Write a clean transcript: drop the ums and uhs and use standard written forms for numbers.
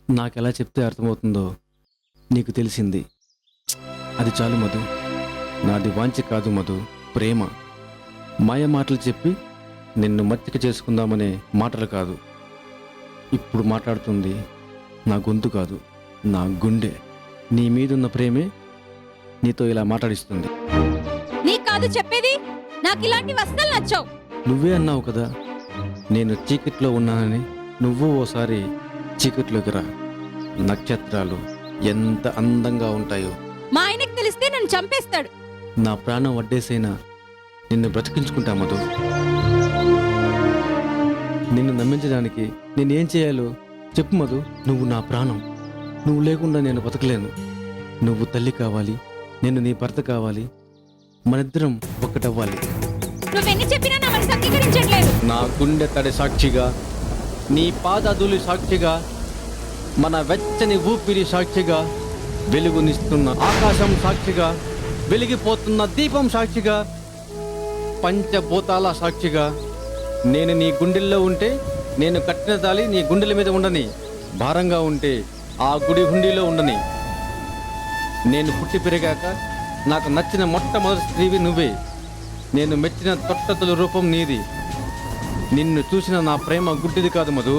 నాకెలా చెప్తే అర్థమవుతుందో నీకు తెలిసింది. అది చాలు మధు. నాది వాంఛ కాదు మధు, ప్రేమ. మాయ మాటలు చెప్పి నిన్ను మచ్చిక చేసుకుందామనే మాటలు కాదు. ఇప్పుడు మాట్లాడుతుంది నా గొంతు కాదు, నా గుండె. నీ మీదున్న ప్రేమే నీతో ఇలా మాట్లాడిస్తుంది. నీకు కాదు చెప్పేది, నాకు ఇలాంటి వస్తువులు నచ్చావు. నువ్వే అన్నావు కదా నేను చీకట్లో ఉన్నానని. నువ్వు ఓసారి చీకట్లోకి రా. నక్షత్రాలు ఎంత అందంగా ఉంటాయో. మా ఆయనకు తెలిస్తే నన్ను చంపేస్తాడు. నా ప్రాణం వడ్డేసైనా నిన్ను బ్రతికించుకుంటా మధు. నిన్ను నమ్మించడానికి నేనేం చేయాలో చెప్పు మధు. నువ్వు నా ప్రాణం. నువ్వు లేకుండా నేను బతకలేను. నువ్వు తల్లి కావాలి, నేను నీ భర్త కావాలి. మనిద్దరం ఒక్కటవ్వాలి. నువ్వెన్ని చెప్పినా నా మనసు అంగీకరించట్లేదు. నా గుండె తడి సాక్షిగా, నీ పాదధూళి సాక్షిగా, మన వెచ్చని ఊపిరి సాక్షిగా, వెలుగునిస్తున్న ఆకాశం సాక్షిగా, వెలిగిపోతున్న దీపం సాక్షిగా, పంచభూతాల సాక్షిగా, నేను నీ గుండెల్లో ఉంటే నేను కట్టిన తాళి నీ గుండెల మీద ఉండని, భారంగా ఉంటే ఆ గుడి హుండీలో ఉండని. నేను పుట్టి పెరిగాక నాకు నచ్చిన మొట్టమొదటి స్త్రీవి నువ్వే. నేను మెచ్చిన తొట్టతుల రూపం నీది. నిన్ను చూసిన నా ప్రేమ గుడ్డిది కాదు మధు.